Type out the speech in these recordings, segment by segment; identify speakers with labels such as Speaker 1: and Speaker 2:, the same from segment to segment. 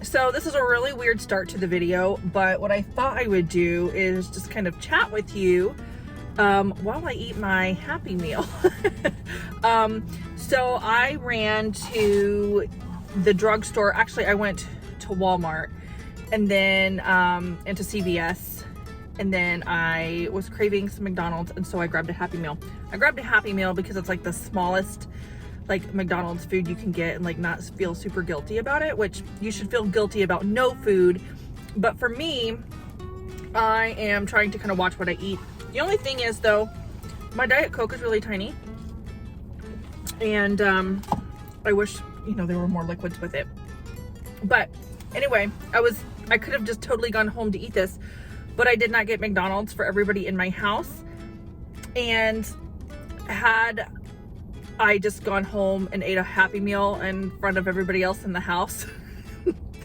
Speaker 1: So this is a really weird start to the video, but what I thought I would do is just kind of chat with you while I eat my Happy Meal. So I ran to the drugstore. Actually, I went to Walmart and then into CVS, and then I was craving some McDonald's, and so I grabbed a Happy Meal. I grabbed a Happy Meal because it's like the smallest like McDonald's food you can get and like not feel super guilty about it, which you should feel guilty about no food. But for me, I am trying to kind of watch what I eat. The only thing is though, my Diet Coke is really tiny, and I wish, you know, there were more liquids with it. But anyway, I could have just totally gone home to eat this, but I did not get McDonald's for everybody in my house. And had I just gone home and ate a Happy Meal in front of everybody else in the house,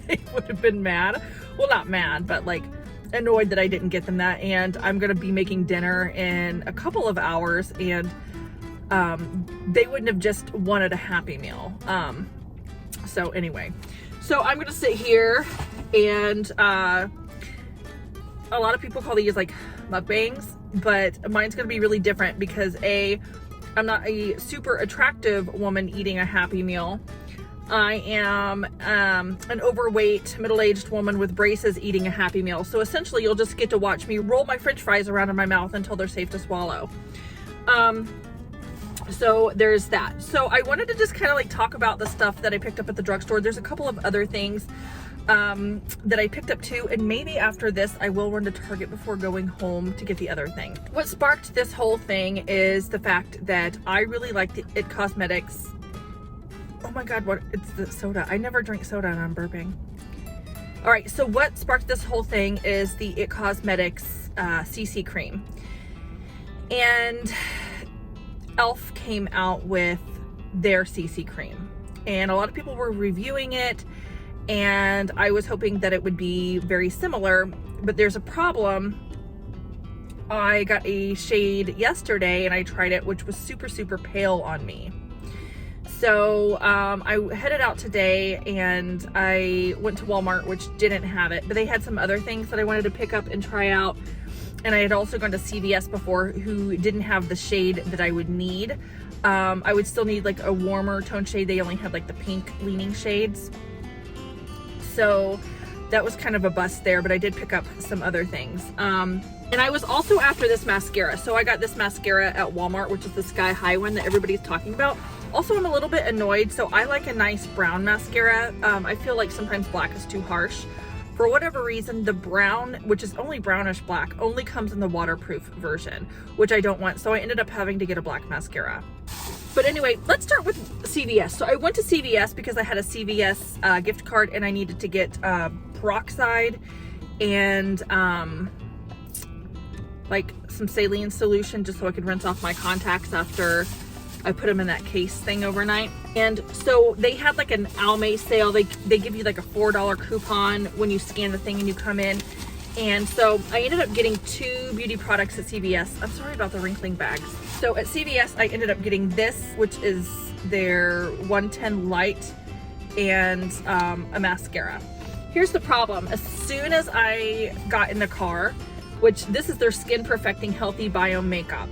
Speaker 1: they would have been mad. Well, not mad, but like annoyed that I didn't get them that. And I'm gonna be making dinner in a couple of hours, and they wouldn't have just wanted a Happy Meal. So anyway, so I'm gonna sit here, and a lot of people call these like mukbangs, but mine's gonna be really different because I'm not a super attractive woman eating a Happy Meal. I am an overweight, middle-aged woman with braces eating a Happy Meal. So essentially, you'll just get to watch me roll my French fries around in my mouth until they're safe to swallow. So there's that. So I wanted to just kind of like talk about the stuff that I picked up at the drugstore. There's a couple of other things that I picked up too, and maybe after this I will run to Target before going home to get the other thing. What sparked this whole thing is the fact that I really like the IT Cosmetics. Oh my god, what? It's the soda. I never drink soda and I'm burping. All right, so what sparked this whole thing is the IT Cosmetics CC Cream. And e.l.f. came out with their CC Cream, and a lot of people were reviewing it, and I was hoping that it would be very similar, but there's a problem. I got a shade yesterday and I tried it, which was super, super pale on me. So I headed out today and I went to Walmart, which didn't have it, but they had some other things that I wanted to pick up and try out. And I had also gone to CVS before, who didn't have the shade that I would need. I would still need like a warmer tone shade. They only had like the pink leaning shades. So that was kind of a bust there, but I did pick up some other things. And I was also after this mascara. So I got this mascara at Walmart, which is the Sky High one that everybody's talking about. Also, I'm a little bit annoyed. So I like a nice brown mascara. I feel like sometimes black is too harsh. For whatever reason, the brown, which is only brownish black, only comes in the waterproof version, which I don't want. So I ended up having to get a black mascara. But anyway, let's start with CVS. So I went to CVS because I had a CVS gift card, and I needed to get peroxide and like some saline solution just so I could rinse off my contacts after I put them in that case thing overnight. And so they had like an Almay sale. They give you like a $4 coupon when you scan the thing and you come in. And so I ended up getting 2 beauty products at CVS. I'm sorry about the wrinkling bags. So at CVS, I ended up getting this, which is their 110 Light, and a mascara. Here's the problem. As soon as I got in the car, which this is their Skin Perfecting Healthy Biome Makeup.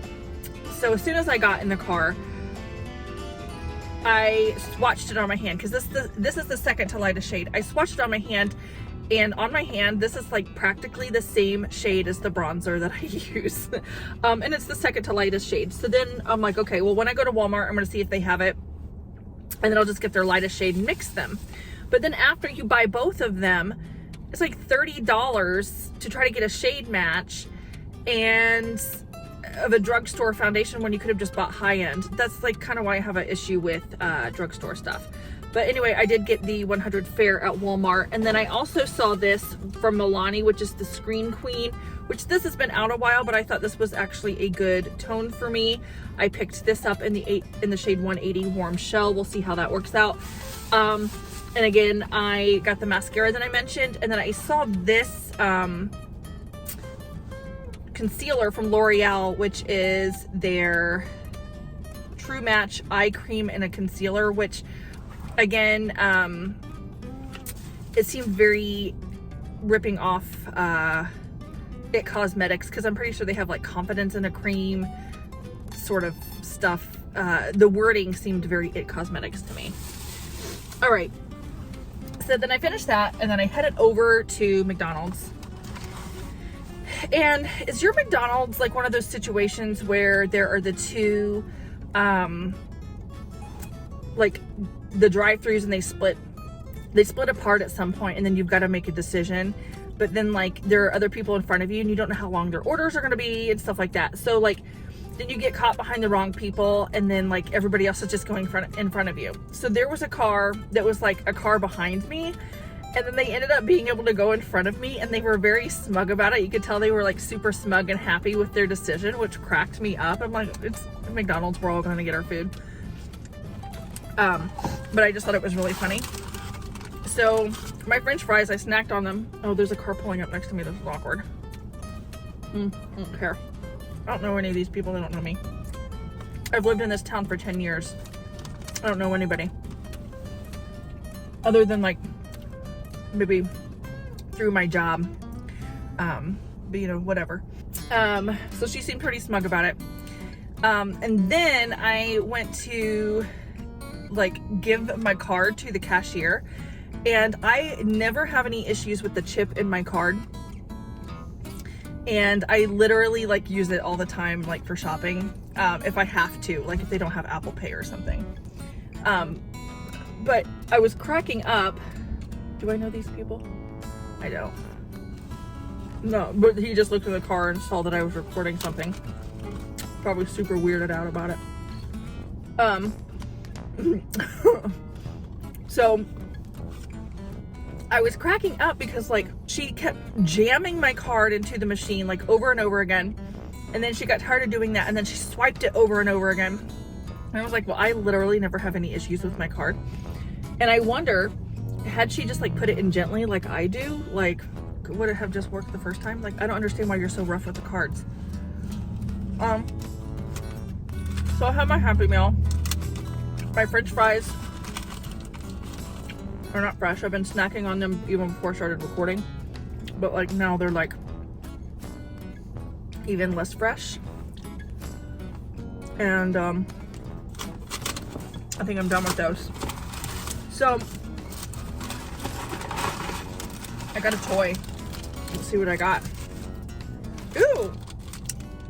Speaker 1: So as soon as I got in the car, I swatched it on my hand, because this is the second to lightest shade. I swatched it on my hand, and on my hand, this is like practically the same shade as the bronzer that I use. And it's the second to lightest shade. So then I'm like, okay, well, when I go to Walmart, I'm gonna see if they have it, and then I'll just get their lightest shade and mix them. But then after you buy both of them, it's like $30 to try to get a shade match, and of a drugstore foundation when you could have just bought high-end. That's like kind of why I have an issue with drugstore stuff. But anyway, I did get the 100 Fair at Walmart. And then I also saw this from Milani, which is the Screen Queen, which this has been out a while, but I thought this was actually a good tone for me. I picked this up in the shade 180 Warm Shell. We'll see how that works out. And again, I got the mascara that I mentioned, and then I saw this concealer from L'Oreal, which is their True Match Eye Cream and a concealer, which again it seemed very ripping off It Cosmetics, because I'm pretty sure they have like confidence in a cream sort of stuff. The wording seemed very It Cosmetics to me. All right, so then I finished that, and then I headed over to McDonald's. And is your McDonald's like one of those situations where there are the two like the drive-throughs, and they split apart at some point, and then you've got to make a decision, but then like there are other people in front of you and you don't know how long their orders are going to be and stuff like that. So like then you get caught behind the wrong people, and then like everybody else is just going in front of you. So there was a car that was like a car behind me, and then they ended up being able to go in front of me, and they were very smug about it. You could tell they were like super smug and happy with their decision, which cracked me up. I'm like, it's McDonald's, we're all going to get our food. But I just thought it was really funny. So my French fries, I snacked on them. Oh, there's a car pulling up next to me. This is awkward. I don't care. I don't know any of these people. They don't know me. I've lived in this town for 10 years. I don't know anybody. Other than like maybe through my job. But you know, whatever. So she seemed pretty smug about it. And then I went to like give my card to the cashier, and I never have any issues with the chip in my card. And I literally like use it all the time, like for shopping, if I have to, like if they don't have Apple Pay or something. But I was cracking up. Do I know these people? I don't. No, but he just looked in the car and saw that I was recording something. Probably super weirded out about it. So I was cracking up because like she kept jamming my card into the machine like over and over again, and then she got tired of doing that, and then she swiped it over and over again. And I was like, well, I literally never have any issues with my card. And I wonder, had she just like put it in gently like I do, like would it have just worked the first time? Like, I don't understand why you're so rough with the cards. So I have my Happy Meal. My French fries are not fresh. I've been snacking on them even before I started recording, but like now they're like even less fresh. And I think I'm done with those. So I got a toy. Let's see what I got. Ooh,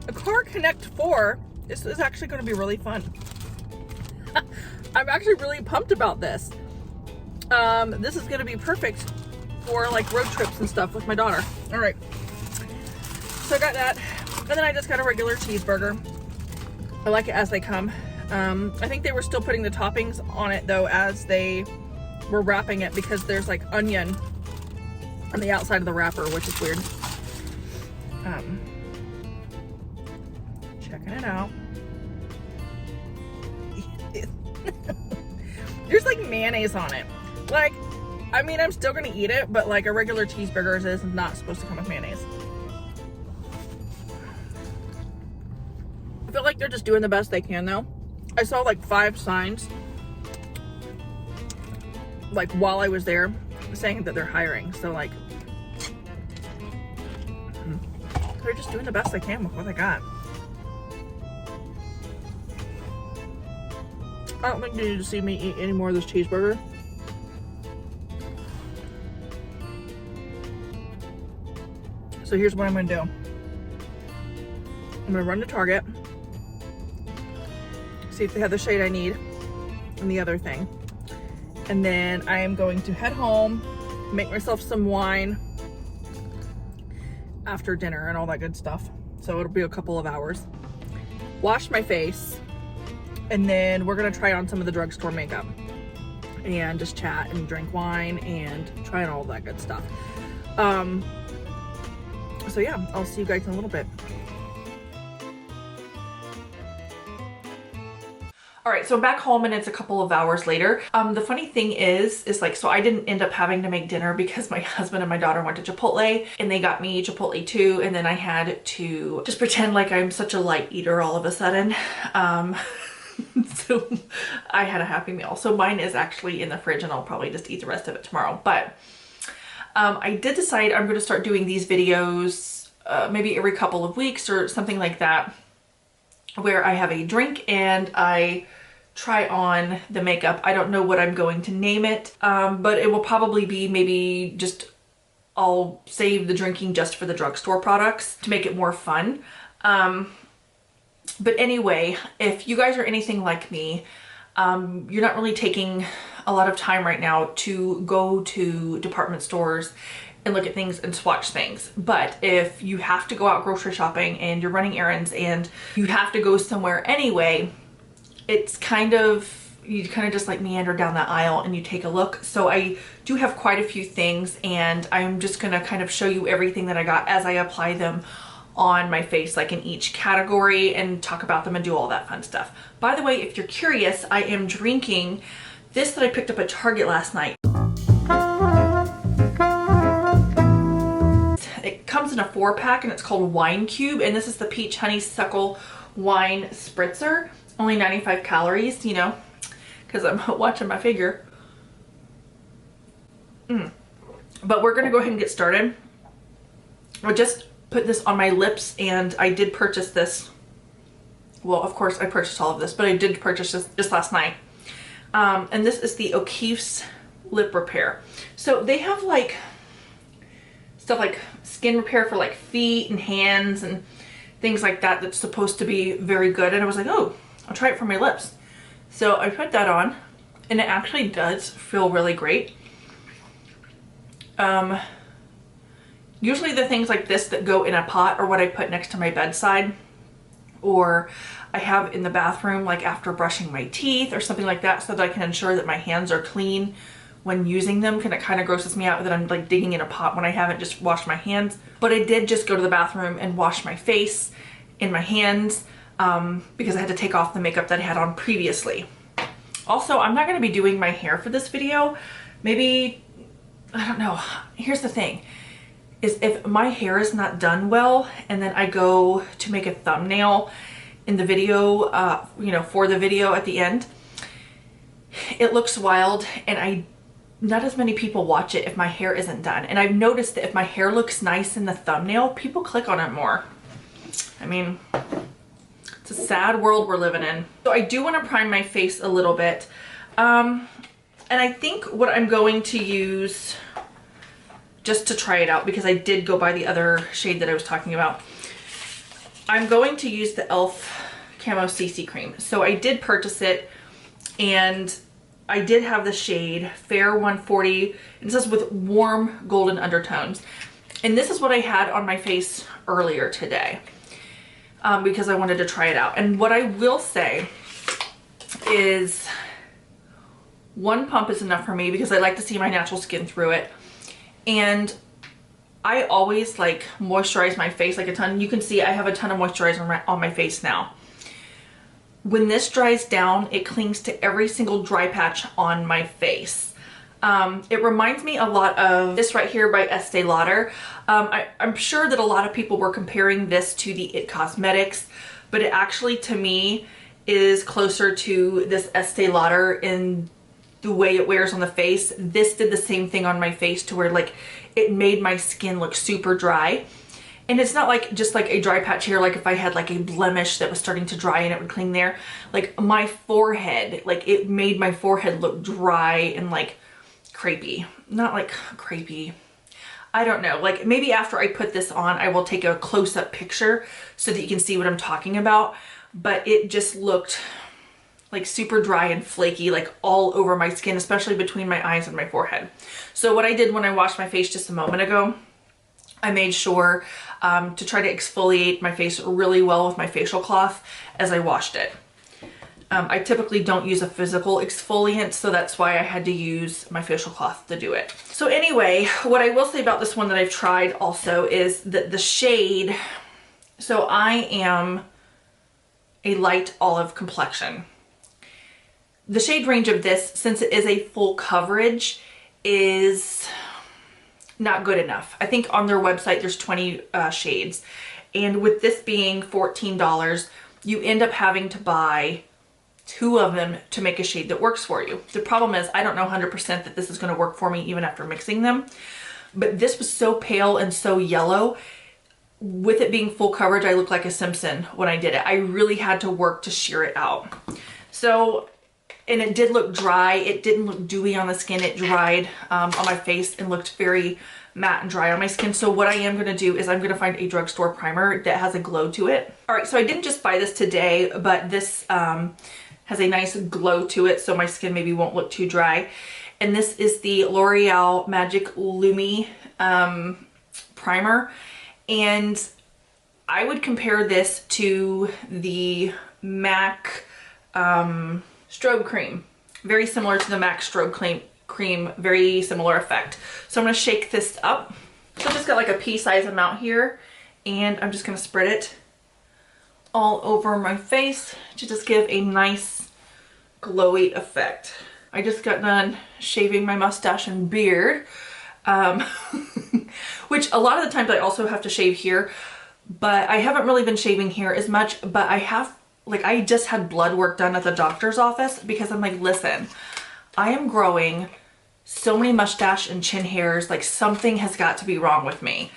Speaker 1: a Car Connect 4. This is actually going to be really fun. I'm actually really pumped about this. This is going to be perfect for like road trips and stuff with my daughter. All right. So I got that. And then I just got a regular cheeseburger. I like it as they come. I think they were still putting the toppings on it though as they were wrapping it, because there's like onion on the outside of the wrapper, which is weird. Checking it out. There's like mayonnaise on it. Like, I mean, I'm still gonna eat it, but like a regular cheeseburger is not supposed to come with mayonnaise. I feel like they're just doing the best they can though. I saw like 5 signs, like while I was there, saying that they're hiring. So like, they're just doing the best they can with what they got. I don't think you need to see me eat any more of this cheeseburger. So here's what I'm gonna do. I'm gonna run to Target, see if they have the shade I need and the other thing. And then I am going to head home, make myself some wine after dinner and all that good stuff. So it'll be a couple of hours. Wash my face, and then we're gonna try on some of the drugstore makeup and just chat and drink wine and try on all that good stuff. So yeah, I'll see you guys in a little bit. All right, so I'm back home and it's a couple of hours later. The funny thing is like, so I didn't end up having to make dinner because my husband and my daughter went to Chipotle and they got me Chipotle too. And then I had to just pretend like I'm such a light eater all of a sudden. So I had a Happy Meal. So mine is actually in the fridge and I'll probably just eat the rest of it tomorrow. But I did decide I'm going to start doing these videos maybe every couple of weeks or something like that, where I have a drink and I try on the makeup. I don't know what I'm going to name it, but it will probably be maybe just, I'll save the drinking just for the drugstore products to make it more fun. But anyway, if you guys are anything like me, you're not really taking a lot of time right now to go to department stores and look at things and swatch things. But if you have to go out grocery shopping and you're running errands and you have to go somewhere anyway, it's kind of, you kind of just like meander down that aisle and you take a look. So I do have quite a few things, and I'm just gonna kind of show you everything that I got as I apply them on my face, like in each category, and talk about them and do all that fun stuff. By the way, if you're curious, I am drinking this that I picked up at Target last night. It comes in a 4-pack and it's called Wine Cube, and this is the Peach Honeysuckle Wine Spritzer. Only 95 calories, you know, because I'm watching my figure. But we're gonna go ahead and get started. I just put this on my lips, and I did purchase this. Well, of course I purchased all of this, but I did purchase this just last night. And this is the O'Keeffe's Lip Repair. So they have like stuff like skin repair for like feet and hands and things like that that's supposed to be very good. And I was like, oh, I'll try it for my lips. So I put that on, and it actually does feel really great. Usually the things like this that go in a pot are what I put next to my bedside, or I have in the bathroom like after brushing my teeth or something like that, so that I can ensure that my hands are clean when using them, because it kind of grosses me out that I'm like digging in a pot when I haven't just washed my hands. But I did just go to the bathroom and wash my face and my hands because I had to take off the makeup that I had on previously. Also, I'm not going to be doing my hair for this video. Maybe, I don't know. Here's the thing, is if my hair is not done well and then I go to make a thumbnail in the video, you know, for the video at the end, it looks wild, and not as many people watch it if my hair isn't done. And I've noticed that if my hair looks nice in the thumbnail, people click on it more. I mean, it's a sad world we're living in. So I do want to prime my face a little bit. And I think what I'm going to use, just to try it out, because I did go buy the other shade that I was talking about, I'm going to use the e.l.f. Camo Cc Cream. So I did purchase it, and I did have the shade Fair 140. It says with warm golden undertones. And this is what I had on my face earlier today because I wanted to try it out. And what I will say is one pump is enough for me because I like to see my natural skin through it. And I always like moisturize my face like a ton. You can see I have a ton of moisturizer on my face now. When this dries down, it clings to every single dry patch on my face. It reminds me a lot of this right here by Estee Lauder. I'm sure that a lot of people were comparing this to the IT Cosmetics, but it actually, to me, is closer to this Estee Lauder in the way it wears on the face. This did the same thing on my face, to where like it made my skin look super dry. And it's not like just like a dry patch here, like if I had like a blemish that was starting to dry and it would cling there. Like my forehead, like it made my forehead look dry and like crepey. Not like crepey. I don't know. Like maybe after I put this on, I will take a close-up picture so that you can see what I'm talking about. But it just looked like super dry and flaky, like all over my skin, especially between my eyes and my forehead. So what I did when I washed my face just a moment ago, I made sure to try to exfoliate my face really well with my facial cloth as I washed it. I typically don't use a physical exfoliant, so that's why I had to use my facial cloth to do it. So anyway, what I will say about this one that I've tried also is that the shade, so I am a light olive complexion. The shade range of this, since it is a full coverage, is not good enough. I think on their website there's 20 shades, and with this being $14, you end up having to buy 2 of them to make a shade that works for you. The problem is I don't know 100% that this is going to work for me even after mixing them, but this was so pale and so yellow. With it being full coverage, I looked like a Simpson when I did it. I really had to work to sheer it out. So, and it did look dry. It didn't look dewy on the skin. It dried on my face and looked very matte and dry on my skin. So what I am going to do is I'm going to find a drugstore primer that has a glow to it. All right, so I didn't just buy this today, but this has a nice glow to it, so my skin maybe won't look too dry. And this is the L'Oreal Magic Lumi primer. And I would compare this to the MAC strobe cream. Very similar to the MAC strobe cream, very similar effect. So I'm gonna shake this up. So I just got like a pea-size amount here, and I'm just gonna spread it all over my face to just give a nice glowy effect. I just got done shaving my mustache and beard. Which a lot of the times I also have to shave here, but I haven't really been shaving here as much, but I have, like, I just had blood work done at the doctor's office because I'm like, listen, I am growing so many mustache and chin hairs, like something has got to be wrong with me.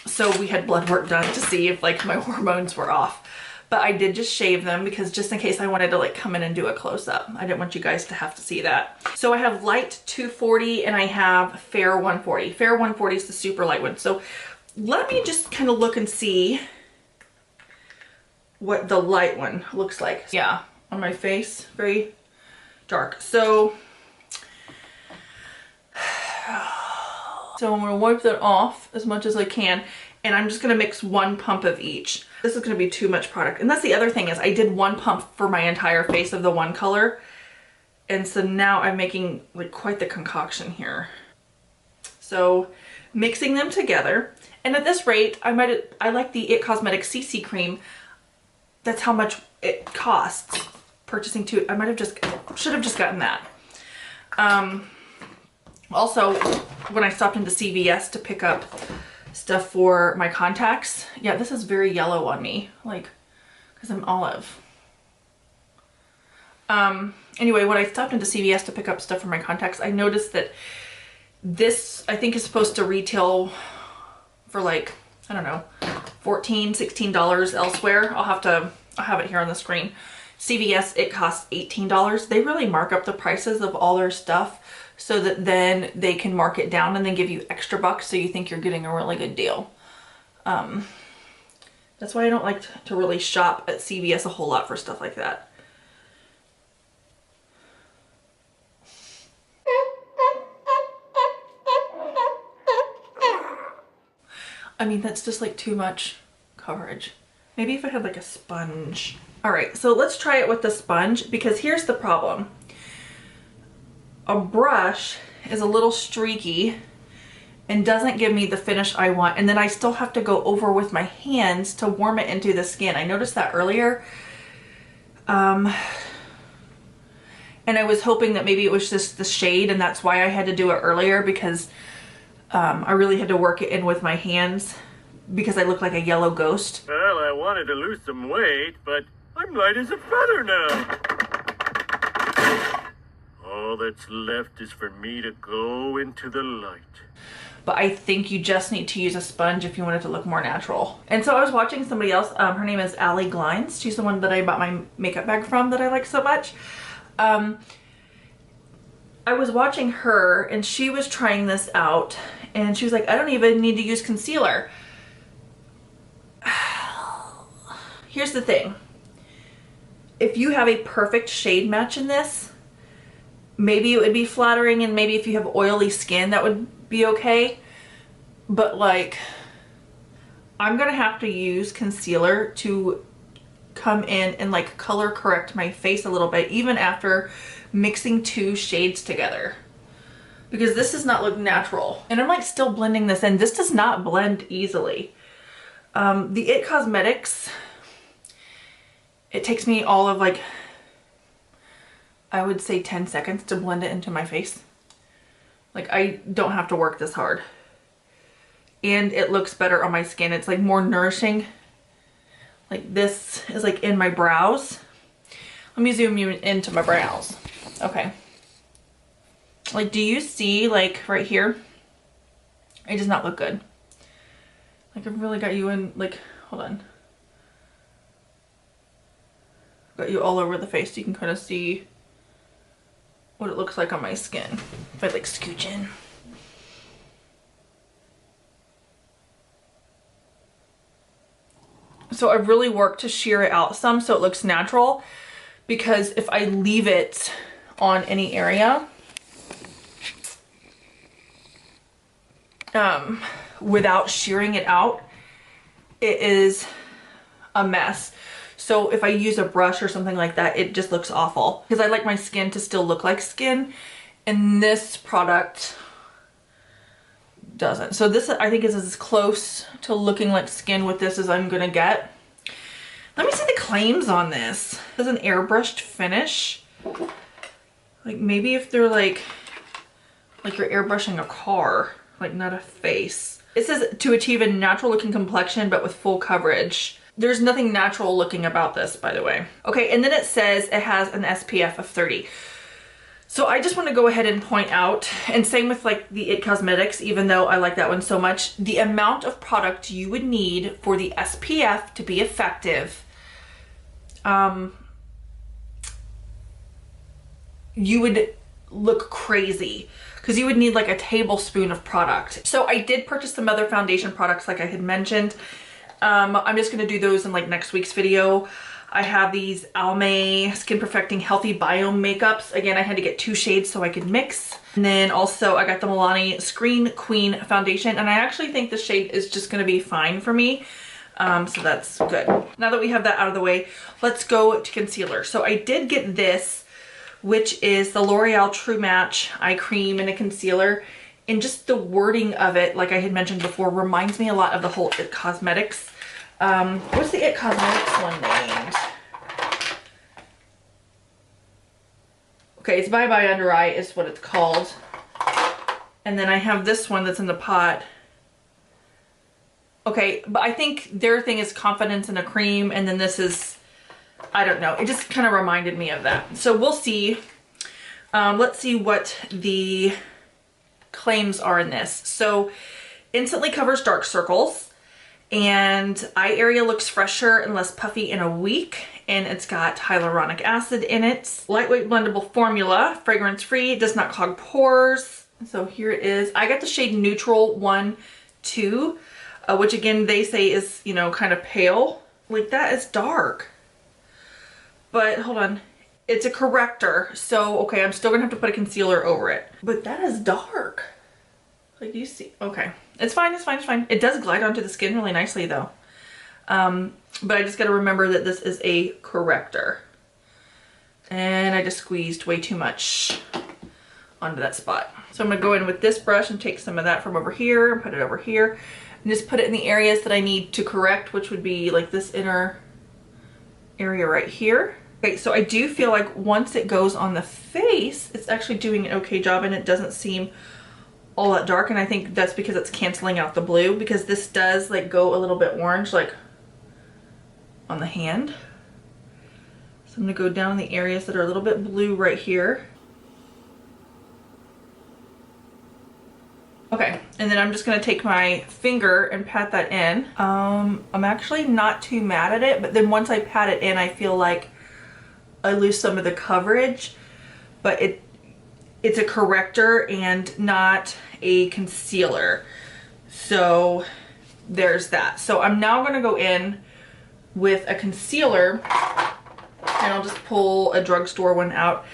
Speaker 1: So we had blood work done to see if like my hormones were off. But I did just shave them because just in case I wanted to like come in and do a close-up. I didn't want you guys to have to see that. So I have light 240 and I have fair 140. Fair 140 is the super light one. So let me just kind of look and see what the light one looks like. Yeah, on my face, very dark. So I'm gonna wipe that off as much as I can. And I'm just gonna mix one pump of each. This is gonna be too much product. And that's the other thing is I did one pump for my entire face of the one color. And so now I'm making like quite the concoction here. So mixing them together. And at this rate, I like the It Cosmetics CC Cream. That's how much it costs. Purchasing two, I should have just gotten that. Also, when I stopped into CVS to pick up stuff for my contacts. Yeah, this is very yellow on me, like, because I'm olive. Anyway, when I stopped into CVS to pick up stuff for my contacts, I noticed that this, I think, is supposed to retail for like, I don't know, $14, $16 elsewhere. I'll have it here on the screen. CVS, it costs $18. They really mark up the prices of all their stuff so that then they can mark it down and then give you extra bucks so you think you're getting a really good deal. That's why I don't like to really shop at CVS a whole lot for stuff like that. I mean, that's just like too much coverage. Maybe if I had like a sponge. All right, so let's try it with the sponge because here's the problem. A brush is a little streaky and doesn't give me the finish I want. And then I still have to go over with my hands to warm it into the skin. I noticed that earlier. And I was hoping that maybe it was just the shade and that's why I had to do it earlier because I really had to work it in with my hands because I look like a yellow ghost.
Speaker 2: Well, I wanted to lose some weight, but I'm light as a feather now. All that's left is for me to go into the light.
Speaker 1: But I think you just need to use a sponge if you want it to look more natural. And so I was watching somebody else, her name is Allie Glines. She's the one that I bought my makeup bag from that I like so much. I was watching her and she was trying this out and she was like, I don't even need to use concealer. Here's the thing. If you have a perfect shade match in this, maybe it would be flattering and maybe if you have oily skin that would be okay. But like, I'm gonna have to use concealer to come in and like color correct my face a little bit even after mixing two shades together. Because this does not look natural. And I'm like still blending this in. This does not blend easily. The It Cosmetics, it takes me all of like, I would say 10 seconds to blend it into my face. Like I don't have to work this hard. And it looks better on my skin. It's like more nourishing. Like this is like in my brows. Let me zoom you into my brows. Okay. Like, do you see like right here? It does not look good. Like I've really got you in, like, hold on. Got you all over the face so you can kind of see what it looks like on my skin. If I like scooch in. So I've really worked to sheer it out some so it looks natural, because if I leave it on any area without shearing it out, it is a mess. So if I use a brush or something like that, it just looks awful, because I like my skin to still look like skin, and this product doesn't. So this, I think, is as close to looking like skin with this as I'm gonna get. Let me see the claims on this. This is an airbrushed finish. Like maybe if they're like you're airbrushing a car, like not a face. It says to achieve a natural looking complexion but with full coverage. There's nothing natural looking about this, by the way. Okay, and then it says it has an SPF of 30. So I just want to go ahead and point out, and same with like the IT Cosmetics, even though I like that one so much, the amount of product you would need for the SPF to be effective, you would look crazy, because you would need like a tablespoon of product. So I did purchase some other foundation products like I had mentioned. I'm just going to do those in like next week's video. I have these Almay Skin Perfecting Healthy Biome makeups. Again, I had to get 2 shades so I could mix. And then also I got the Milani Screen Queen foundation, and I actually think the shade is just going to be fine for me. So that's good. Now that we have that out of the way, let's go to concealer. So I did get this, which is the L'Oreal True Match Eye Cream and a concealer. And just the wording of it, like I had mentioned before, reminds me a lot of the whole IT Cosmetics. What's the IT Cosmetics one named? Okay, it's Bye Bye Under Eye is what it's called. And then I have this one that's in the pot. Okay, but I think their thing is Confidence in a Cream, and then this is, I don't know. It just kind of reminded me of that. So we'll see. Let's see what the claims are in this. So instantly covers dark circles, and eye area looks fresher and less puffy in a week, and it's got hyaluronic acid in it. Lightweight blendable formula, fragrance free, does not clog pores. So here it is. I got the shade Neutral 1, 2, which again they say is, you know, kind of pale. Like that is dark. But hold on, it's a corrector, so okay, I'm still gonna have to put a concealer over it. But that is dark. Like, do you see? Okay, it's fine, it's fine, it's fine. It does glide onto the skin really nicely though. But I just gotta remember that this is a corrector. And I just squeezed way too much onto that spot. So I'm gonna go in with this brush and take some of that from over here and put it over here. And just put it in the areas that I need to correct, which would be like this inner area right here. Okay, so I do feel like once it goes on the face, it's actually doing an okay job, and it doesn't seem all that dark, and I think that's because it's canceling out the blue, because this does like go a little bit orange like on the hand. So I'm gonna go down the areas that are a little bit blue right here. Okay, and then I'm just gonna take my finger and pat that in. I'm actually not too mad at it, but then once I pat it in, I feel like I lose some of the coverage, but it's a corrector and not a concealer. So there's that. So I'm now gonna go in with a concealer, and I'll just pull a drugstore one out.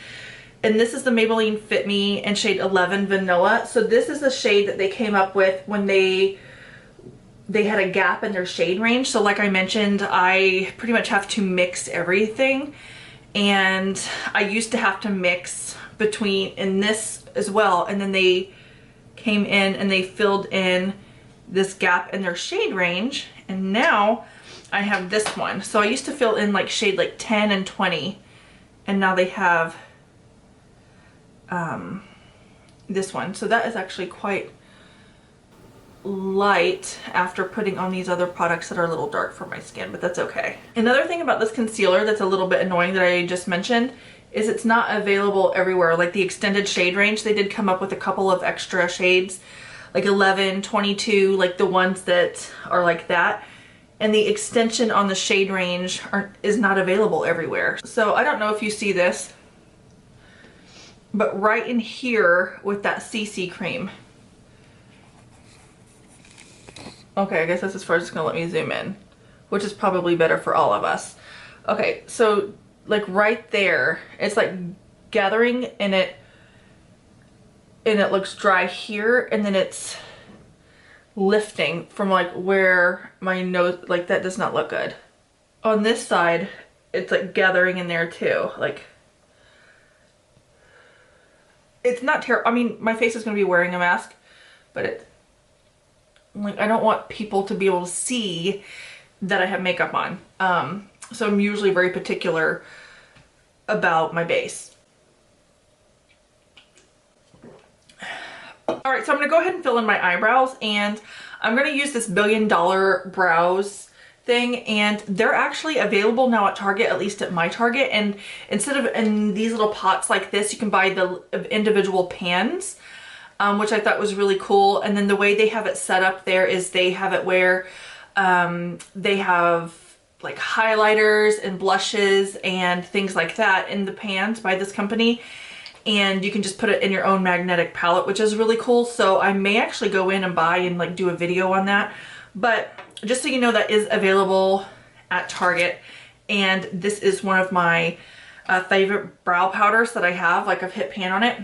Speaker 1: And this is the Maybelline Fit Me in shade 11 Vanilla. So this is the shade that they came up with when they had a gap in their shade range. So like I mentioned, I pretty much have to mix everything. And I used to have to mix between in this as well. And then they came in and they filled in this gap in their shade range. And now I have this one. So I used to fill in like shade like 10 and 20. And now they have this one. So that is actually quite light after putting on these other products that are a little dark for my skin, but that's okay. Another thing about this concealer that's a little bit annoying that I just mentioned is it's not available everywhere. Like the extended shade range, they did come up with a couple of extra shades like 11, 22, like the ones that are like that. And the extension on the shade range is not available everywhere. So I don't know if you see this, but right in here with that CC cream. Okay, I guess that's as far as it's gonna let me zoom in, which is probably better for all of us. Okay, so like right there, it's like gathering and it looks dry here, and then it's lifting from like where my nose, like that does not look good. On this side, it's like gathering in there too. Like, it's not terrible. I mean, my face is gonna be wearing a mask, but like, I don't want people to be able to see that I have makeup on. So I'm usually very particular about my base. All right, so I'm gonna go ahead and fill in my eyebrows, and I'm gonna use this $1 Billion Brows thing, and they're actually available now at Target, at least at my Target. And instead of in these little pots like this, you can buy the individual pans, which I thought was really cool. And then the way they have it set up there is they have it where they have like highlighters and blushes and things like that in the pans by this company, and you can just put it in your own magnetic palette, which is really cool. So I may actually go in and buy and like do a video on that. But just so you know, that is available at Target, and this is one of my favorite brow powders that I have. Like, I've hit pan on it.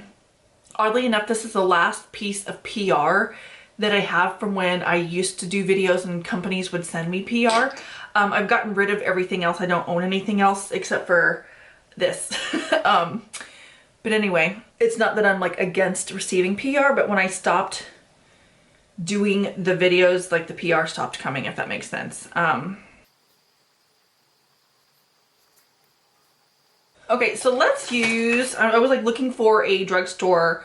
Speaker 1: Oddly enough, this is the last piece of PR that I have from when I used to do videos and companies would send me PR. I've gotten rid of everything else. I don't own anything else except for this. But anyway, it's not that I'm like against receiving PR, but when I stopped doing the videos, like the PR stopped coming, if that makes sense. Okay, so let's use, I was like looking for a drugstore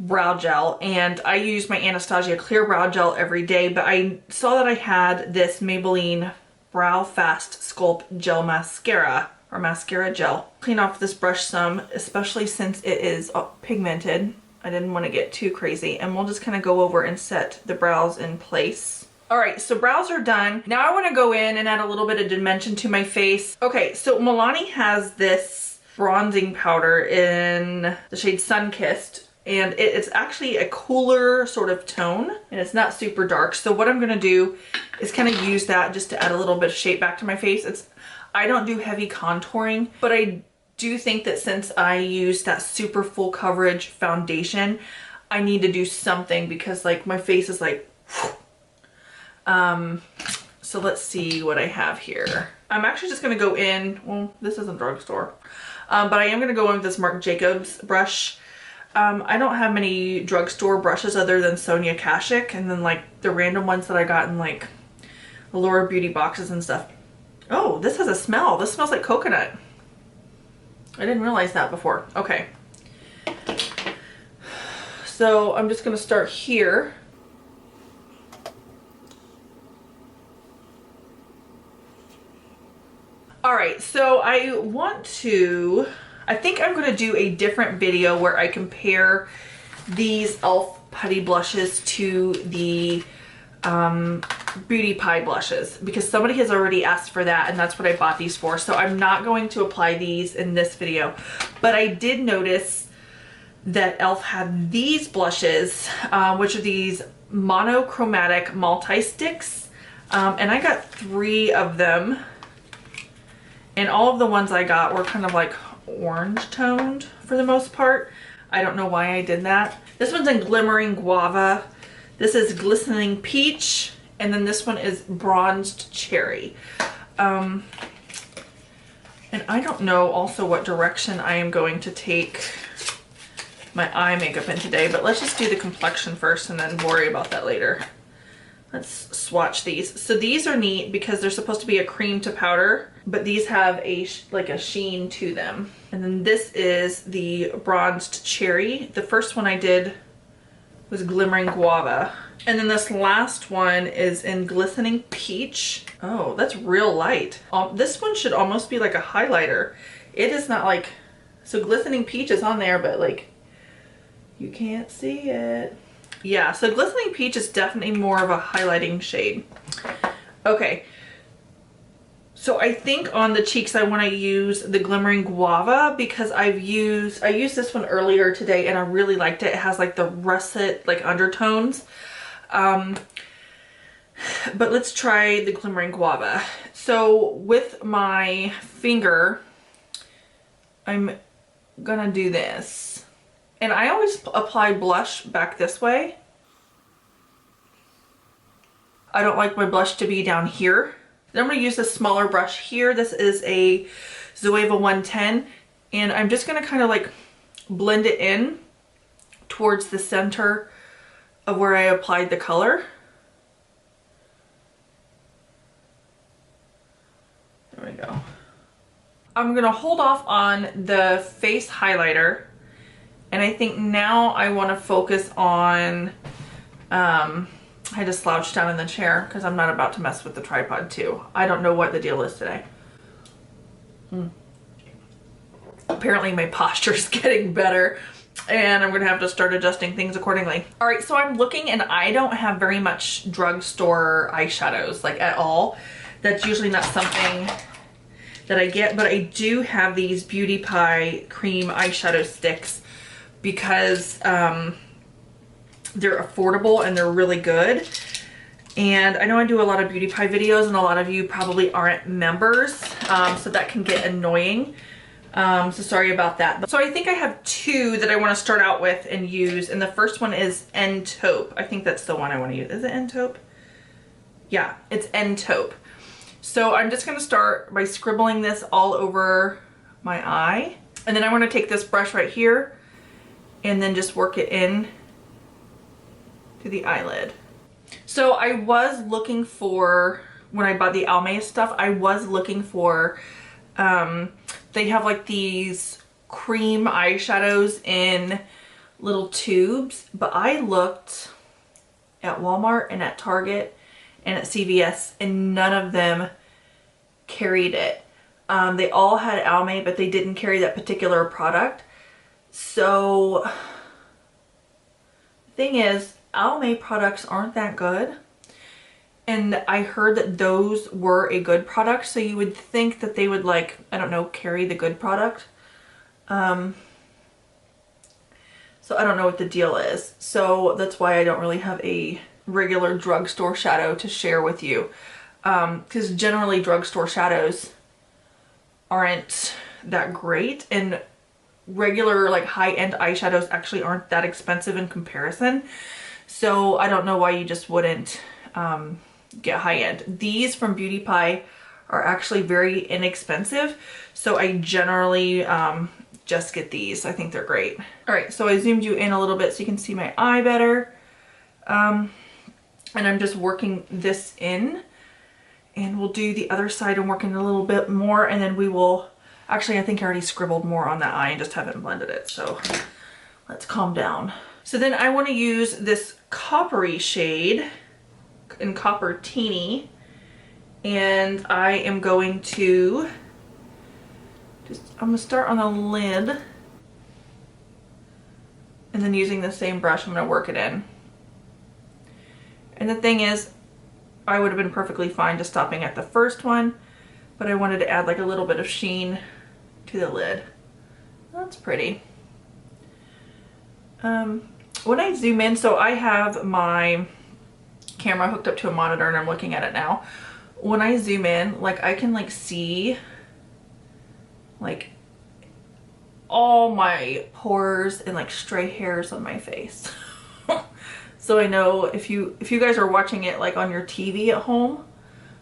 Speaker 1: brow gel, and I use my Anastasia Clear Brow Gel every day, but I saw that I had this Maybelline Brow Fast Sculpt Gel Mascara, or mascara gel. Clean off this brush some, especially since it is pigmented. I didn't want to get too crazy, and we'll just kind of go over and set the brows in place. All right, so brows are done. Now I want to go in and add a little bit of dimension to my face. Okay, so Milani has this bronzing powder in the shade Sun-Kissed, and it's actually a cooler sort of tone, and it's not super dark. So what I'm gonna do is kind of use that just to add a little bit of shape back to my face. I don't do heavy contouring, but I do think that since I use that super full coverage foundation, I need to do something, because like my face is like, so let's see what I have here. I'm actually just gonna go in, well, this isn't drugstore, but I am gonna go in with this Marc Jacobs brush. I don't have many drugstore brushes other than Sonia Kashuk, and then like the random ones that I got in like Allure beauty boxes and stuff. Oh, this has a smell. This smells like coconut. I didn't realize that before. Okay. So I'm just gonna start here. All right, so I think I'm gonna do a different video where I compare these e.l.f. putty blushes to the Beauty Pie blushes, because somebody has already asked for that, and that's what I bought these for. So I'm not going to apply these in this video, but I did notice that e.l.f. had these blushes, which are these monochromatic multi-sticks, and I got 3 of them, and all of the ones I got were kind of like orange toned for the most part. I don't know why I did that. This one's in Glimmering Guava. This is Glistening Peach, and then this one is Bronzed Cherry. And I don't know also what direction I am going to take my eye makeup in today, but let's just do the complexion first and then worry about that later. Let's swatch these. So these are neat because they're supposed to be a cream to powder, but these have like a sheen to them. And then this is the Bronzed Cherry. The first one I did was Glimmering Guava. And then this last one is in Glistening Peach. Oh, that's real light. This one should almost be like a highlighter. It is not like, so Glistening Peach is on there, but like, you can't see it. Yeah, so Glistening Peach is definitely more of a highlighting shade. Okay. So I think on the cheeks I want to use the Glimmering Guava because I used this one earlier today and I really liked it. It has like the russet like undertones. But let's try the Glimmering Guava. So with my finger, I'm gonna do this. And I always apply blush back this way. I don't like my blush to be down here. Then I'm going to use this smaller brush here. This is a Zoeva 110. And I'm just going to kind of like blend it in towards the center of where I applied the color. There we go. I'm going to hold off on the face highlighter. And I think now I want to focus on, I just slouched down in the chair because I'm not about to mess with the tripod too. I don't know what the deal is today. Apparently my posture is getting better and I'm gonna have to start adjusting things accordingly. All right, so I'm looking and I don't have very much drugstore eyeshadows, like at all. That's usually not something that I get, but I do have these Beauty Pie cream eyeshadow sticks because they're affordable and they're really good. And I know I do a lot of Beauty Pie videos and a lot of you probably aren't members, so that can get annoying. So sorry about that. So I think I have two that I want to start out with and use. And the first one is N Taupe. I think that's the one I want to use. Is it N Taupe? Yeah, it's N Taupe. So I'm just going to start by scribbling this all over my eye. And then I want to take this brush right here and then just work it in to the eyelid. So I was looking for, when I bought the Almay stuff, I was looking for, they have like these cream eyeshadows in little tubes, but I looked at Walmart and at Target and at CVS and none of them carried it. They all had Almay, but they didn't carry that particular product. So the thing is, Almay products aren't that good, and I heard that those were a good product, so you would think that they would, like, I don't know, carry the good product. So I don't know what the deal is, so that's why I don't really have a regular drugstore shadow to share with you, because generally drugstore shadows aren't that great, and regular like high-end eyeshadows actually aren't that expensive in comparison. So I don't know why you just wouldn't get high-end. These from Beauty Pie are actually very inexpensive, so I generally just get these. I think they're great. All right, so I zoomed you in a little bit so you can see my eye better. And I'm just working this in, and we'll do the other side and work in a little bit more, and then we will, actually I think I already scribbled more on that eye and just haven't blended it, so let's calm down. So then I want to use this coppery shade in Copper Teeny, and I am going to I'm going to start on the lid, and then using the same brush I'm going to work it in. And the thing is, I would have been perfectly fine just stopping at the first one, but I wanted to add like a little bit of sheen to the lid. That's pretty. When I zoom in, so I have my camera hooked up to a monitor and I'm looking at it now. When I zoom in, like I can like see like all my pores and like stray hairs on my face. So I know if you guys are watching it like on your TV at home,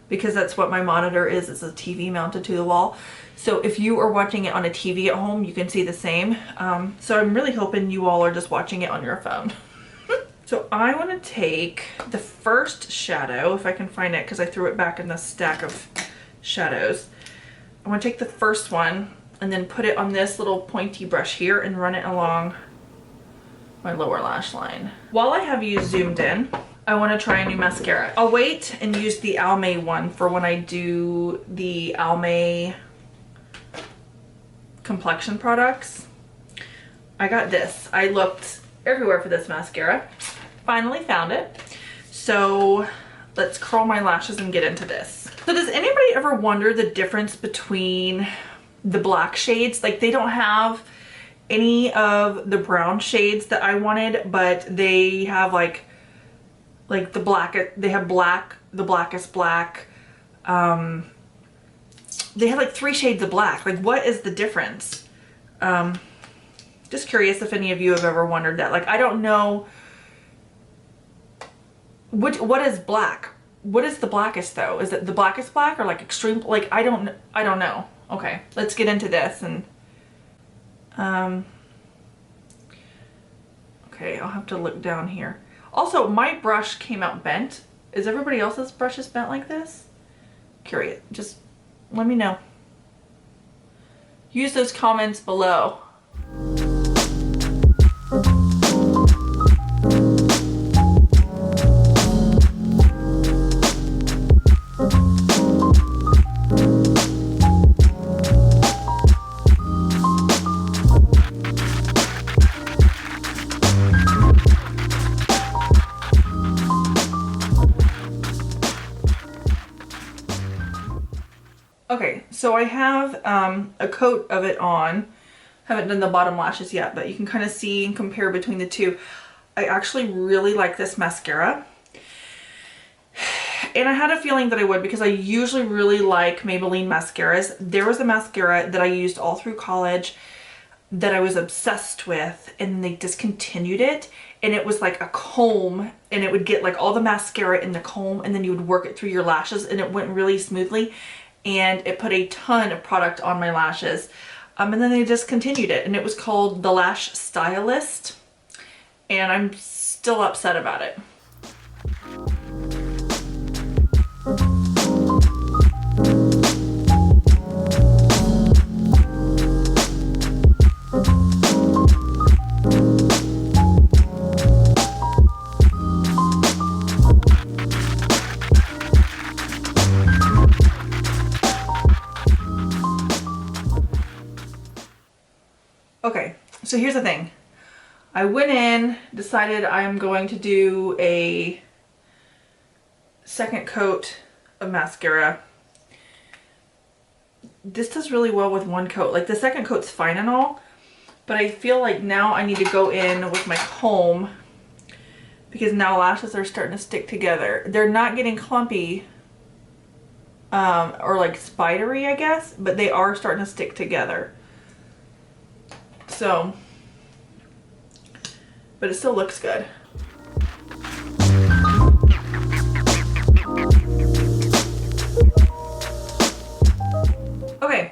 Speaker 1: because that's what my monitor is, it's a TV mounted to the wall. So if you are watching it on a TV at home, you can see the same. So I'm really hoping you all are just watching it on your phone. So I want to take the first shadow, if I can find it, because I threw it back in the stack of shadows. I want to take the first one and then put it on this little pointy brush here and run it along my lower lash line. While I have you zoomed in, I want to try a new mascara. I'll wait and use the Almay one for when I do the Almay complexion products. I got this. I looked everywhere for this mascara Finally found it. So let's curl my lashes and get into this. So does anybody ever wonder the difference between the black shades? Like they don't have any of the brown shades that I wanted, but they have like the black, they have black, the blackest black. They have like 3 shades of black. Like what is the difference? Just curious if any of you have ever wondered that. Like I don't know what is black. What is the blackest though? Is it the blackest black or like extreme? Like I don't know. Okay, let's get into this and okay, I'll have to look down here. Also, my brush came out bent. Is everybody else's brushes bent like this? Curious. Just let me know. Use those comments below. Okay, so I have a coat of it on. Haven't done the bottom lashes yet, but you can kind of see and compare between the two. I actually really like this mascara. And I had a feeling that I would because I usually really like Maybelline mascaras. There was a mascara that I used all through college that I was obsessed with, and they discontinued it. And it was like a comb, and it would get like all the mascara in the comb, and then you would work it through your lashes, and it went really smoothly. And it put a ton of product on my lashes. And then they discontinued it, and it was called the Lash Stylist. And I'm still upset about it. Okay, so here's the thing. I went in, decided I'm going to do a second coat of mascara. This does really well with one coat. Like the second coat's fine and all, but I feel like now I need to go in with my comb because now lashes are starting to stick together. They're not getting clumpy or like spidery, I guess, but they are starting to stick together. So, but it still looks good. Okay,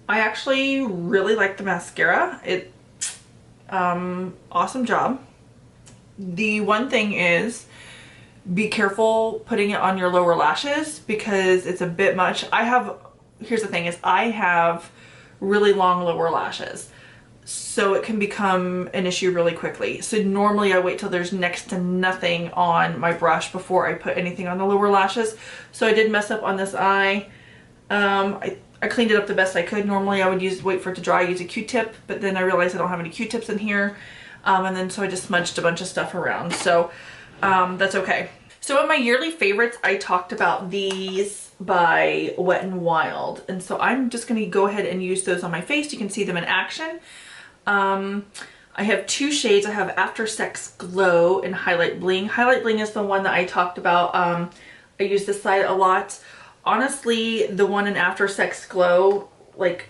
Speaker 1: I actually really like the mascara. It, awesome job. The one thing is, be careful putting it on your lower lashes because it's a bit much. Here's the thing is I have really long lower lashes. So it can become an issue really quickly. So normally I wait till there's next to nothing on my brush before I put anything on the lower lashes. So I did mess up on this eye. I cleaned it up the best I could. Normally I would wait for it to dry, use a Q-tip, but then I realized I don't have any Q-tips in here. And then so I just smudged a bunch of stuff around. So that's okay. So in my yearly favorites, I talked about these by Wet n Wild. And so I'm just gonna go ahead and use those on my face. You can see them in action. I have 2 shades. I have After Sex Glow and Highlight Bling. Highlight Bling is the one that I talked about. I use this side a lot. Honestly, the one in After Sex Glow, like,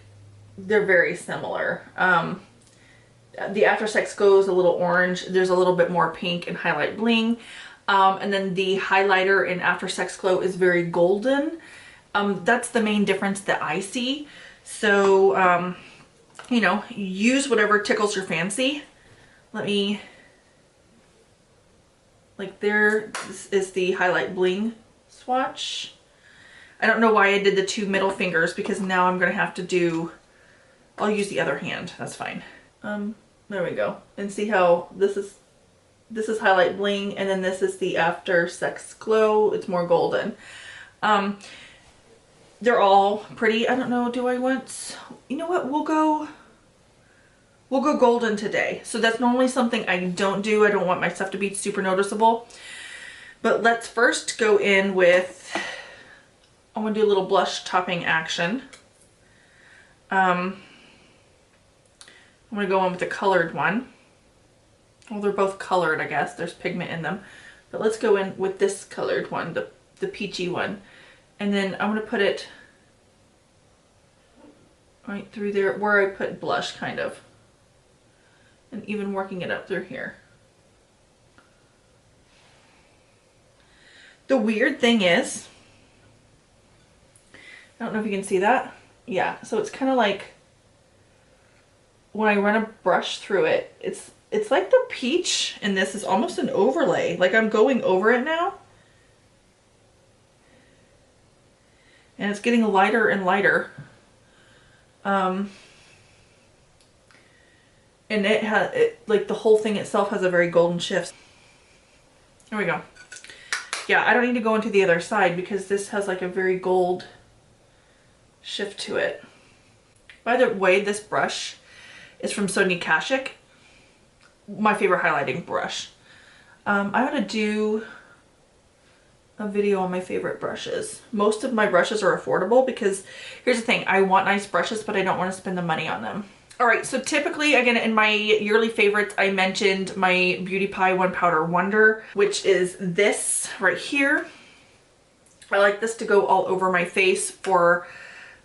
Speaker 1: they're very similar. The After Sex Glow is a little orange. There's a little bit more pink in Highlight Bling. And then the highlighter in After Sex Glow is very golden. That's the main difference that I see. So, you know, use whatever tickles your fancy. Let me, like there, this is the Highlight Bling swatch. I don't know why I did the 2 middle fingers because now I'm going to have to do, I'll use the other hand. That's fine. There we go. And see how this is Highlight Bling, and then this is the After Sex Glow. It's more golden. They're all pretty. I don't know, do I want, you know what, we'll go we'll go golden today. So that's normally something I don't do. I don't want my stuff to be super noticeable. But let's first go in with, I'm gonna do a little blush topping action. I'm gonna go in with the colored one. Well, they're both colored, I guess. There's pigment in them. But let's go in with this colored one, the peachy one. And then I'm gonna put it right through there where I put blush, kind of. And even working it up through here. The weird thing is, I don't know if you can see that. Yeah, so it's kind of like when I run a brush through it, it's like the peach in this is almost an overlay. Like I'm going over it now. And it's getting lighter and lighter. And it has, like the whole thing itself has a very golden shift. There we go. Yeah, I don't need to go into the other side because this has like a very gold shift to it. By the way, this brush is from Sonia Kashuk, my favorite highlighting brush. I ought to do a video on my favorite brushes. Most of my brushes are affordable because here's the thing, I want nice brushes, but I don't want to spend the money on them. All right, so typically, again, in my yearly favorites, I mentioned my Beauty Pie One Powder Wonder, which is this right here. I like this to go all over my face for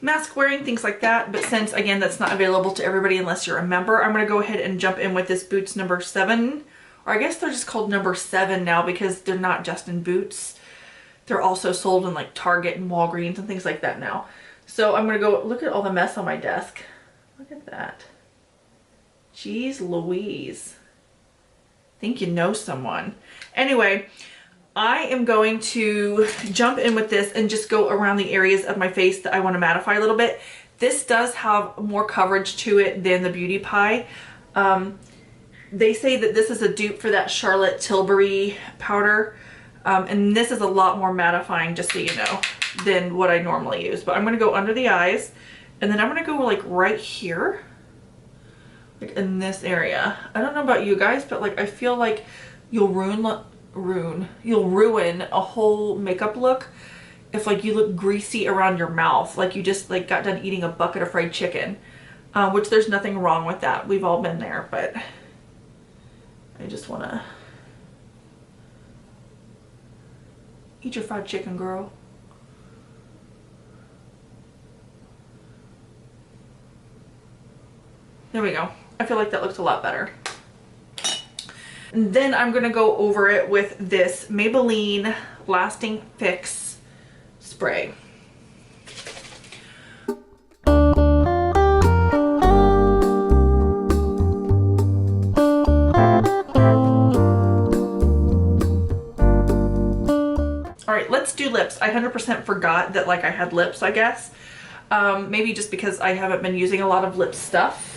Speaker 1: mask wearing, things like that. But since, again, that's not available to everybody unless you're a member, I'm going to go ahead and jump in with this Boots number 7. Or I guess they're just called number 7 now because they're not just in Boots. They're also sold in like Target and Walgreens and things like that now. So I'm going to go, look at all the mess on my desk. Look at that. Jeez Louise. Think you know someone. Anyway, I am going to jump in with this and just go around the areas of my face that I want to mattify a little bit. This does have more coverage to it than the Beauty Pie. They say that this is a dupe for that Charlotte Tilbury powder. And this is a lot more mattifying, just so you know, than what I normally use. But I'm going to go under the eyes. And then I'm going to go like right here. Like in this area. I don't know about you guys, but like I feel like you'll ruin a whole makeup look if like you look greasy around your mouth. Like you just like got done eating a bucket of fried chicken. Which there's nothing wrong with that. We've all been there, but I just want to eat your fried chicken, girl. There we go. I feel like that looks a lot better. And then I'm going to go over it with this Maybelline Lasting Fix spray. Alright, let's do lips. I 100% forgot that like I had lips, I guess. Maybe just because I haven't been using a lot of lip stuff.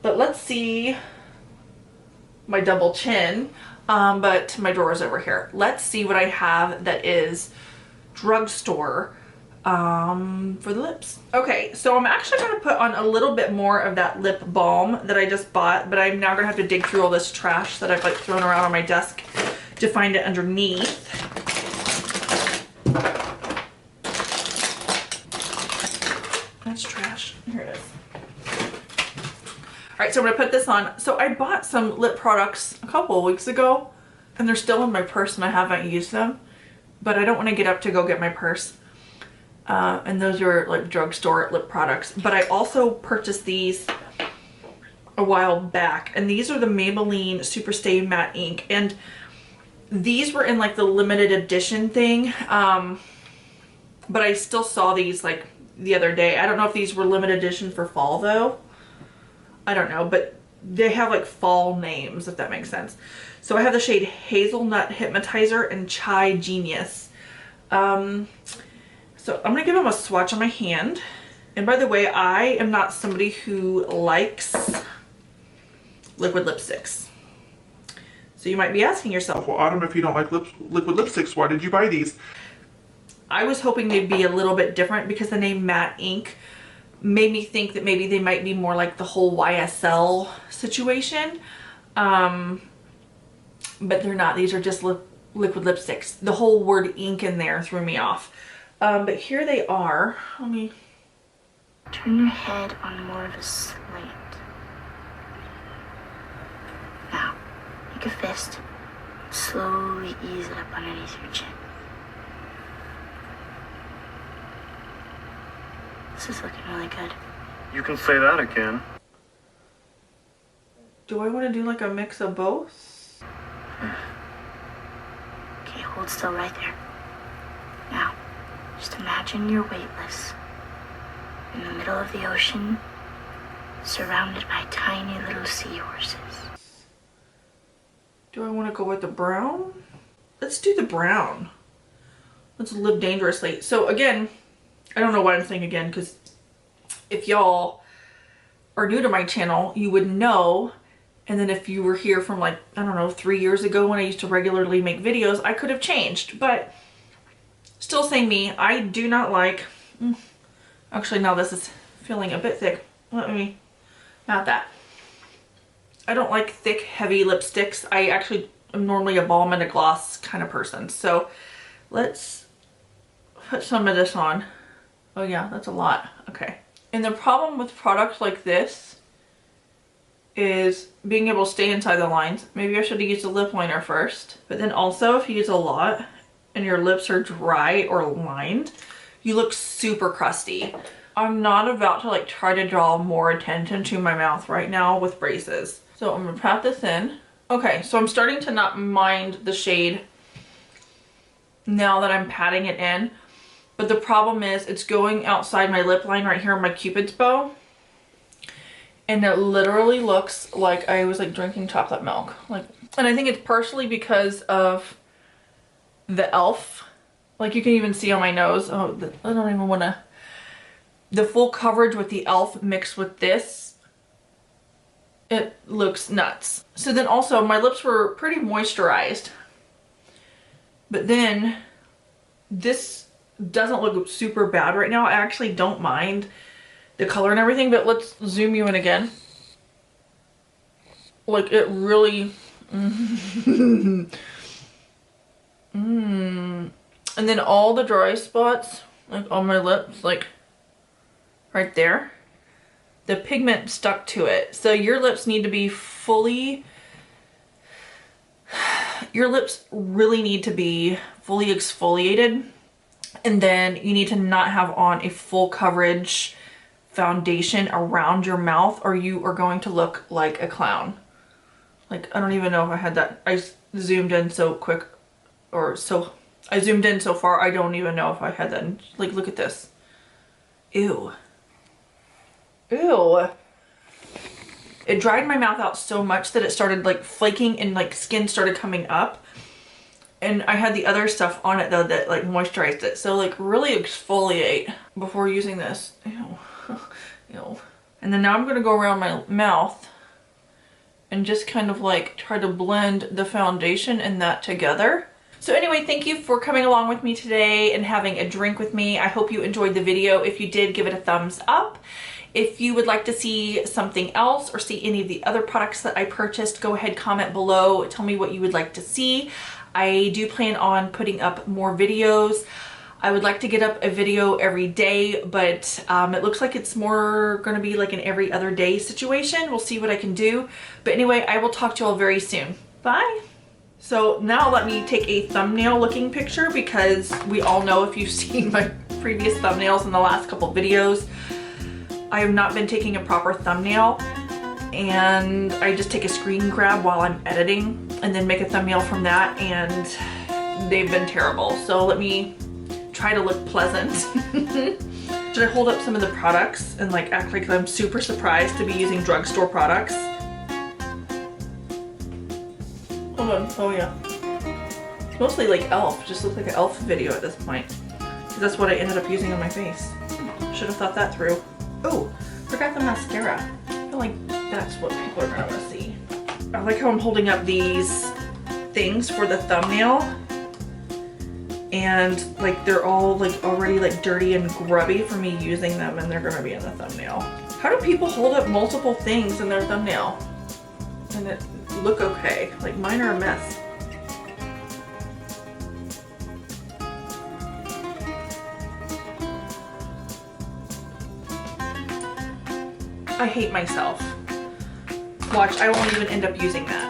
Speaker 1: But let's see my double chin, but my drawer's over here. Let's see what I have that is drugstore for the lips. Okay, so I'm actually going to put on a little bit more of that lip balm that I just bought, but I'm now going to have to dig through all this trash that I've like thrown around on my desk to find it underneath. That's trash. Here it is. Alright, so I'm going to put this on. So I bought some lip products a couple of weeks ago, and they're still in my purse and I haven't used them. But I don't want to get up to go get my purse. And those are like drugstore lip products. But I also purchased these a while back. And these are the Maybelline Superstay Matte Ink. And these were in like the limited edition thing. But I still saw these like the other day. I don't know if these were limited edition for fall though. I don't know, but they have like fall names, if that makes sense. So I have the shade Hazelnut Hypnotizer and Chai Genius. So I'm gonna give them a swatch on my hand. And by the way, I am not somebody who likes liquid lipsticks. So you might be asking yourself,
Speaker 3: well, Autumn, if you don't like liquid lipsticks, why did you buy these?
Speaker 1: I was hoping they'd be a little bit different because the name Matte Ink made me think that maybe they might be more like the whole YSL situation. But they're not. These are just liquid lipsticks. The whole word ink in there threw me off. But here they are. Let me
Speaker 4: turn your head on more of a slant. Now, make a fist. Slowly ease it up underneath your chin. This is looking really good.
Speaker 2: You can say that again.
Speaker 1: Do I want to do like a mix of both?
Speaker 4: Okay, hold still right there. Now, just imagine you're weightless. In the middle of the ocean, surrounded by tiny little seahorses.
Speaker 1: Do I want to go with the brown? Let's do the brown. Let's live dangerously. So again, I don't know why I'm saying again, because if y'all are new to my channel, you would know. And then if you were here from like, I don't know, 3 years ago when I used to regularly make videos, I could have changed. But still saying me, I do not like... Actually, now this is feeling a bit thick. Let me... Not that. I don't like thick, heavy lipsticks. I actually am normally a balm and a gloss kind of person. So let's put some of this on. Oh yeah, that's a lot. Okay. And the problem with products like this is being able to stay inside the lines. Maybe I should have used a lip liner first. But then also, if you use a lot and your lips are dry or lined, you look super crusty. I'm not about to like try to draw more attention to my mouth right now with braces. So I'm gonna pat this in. Okay, so I'm starting to not mind the shade now that I'm patting it in. But the problem is it's going outside my lip line right here on my Cupid's bow. And it literally looks like I was like drinking chocolate milk. And I think it's partially because of the e.l.f. Like you can even see on my nose. Oh, I don't even want to. The full coverage with the e.l.f. mixed with this. It looks nuts. So then also my lips were pretty moisturized. But then this doesn't look super bad right now. I actually don't mind the color and everything, but let's zoom you in again. Like it really... And then all the dry spots, like on my lips, like right there, the pigment stuck to it. So your lips need to be fully... Your lips really need to be fully exfoliated. And then you need to not have on a full coverage foundation around your mouth or you are going to look like a clown. Like, I don't even know if I had that. I zoomed in so quick or so... I zoomed in so far, I don't even know if I had that. Like, look at this. Ew. Ew. It dried my mouth out so much that it started like flaking and like skin started coming up. And I had the other stuff on it though that like moisturized it. So like really exfoliate before using this. Ew. Ew. And then now I'm gonna go around my mouth and just kind of like try to blend the foundation and that together. So anyway, thank you for coming along with me today and having a drink with me. I hope you enjoyed the video. If you did, give it a thumbs up. If you would like to see something else or see any of the other products that I purchased, go ahead, comment below. Tell me what you would like to see. I do plan on putting up more videos. I would like to get up a video every day, but it looks like it's more going to be like an every other day situation. We'll see what I can do. But anyway, I will talk to you all very soon. Bye. So now let me take a thumbnail looking picture because we all know if you've seen my previous thumbnails in the last couple videos, I have not been taking a proper thumbnail and I just take a screen grab while I'm editing and then make a thumbnail from that and they've been terrible. So let me try to look pleasant. Should I hold up some of the products and like act like I'm super surprised to be using drugstore products? Hold on. Oh yeah. It's mostly like e.l.f. Just looks like an e.l.f. video at this point. Because that's what I ended up using on my face. Should have thought that through. Oh, forgot the mascara. I feel like that's what people are gonna want to see. I like how I'm holding up these things for the thumbnail. and like they're all like already like dirty and grubby from me using them, and they're gonna be in the thumbnail. How do people hold up multiple things in their thumbnail and it look okay? Like mine are a mess. I hate myself. Watch, I won't even end up using that.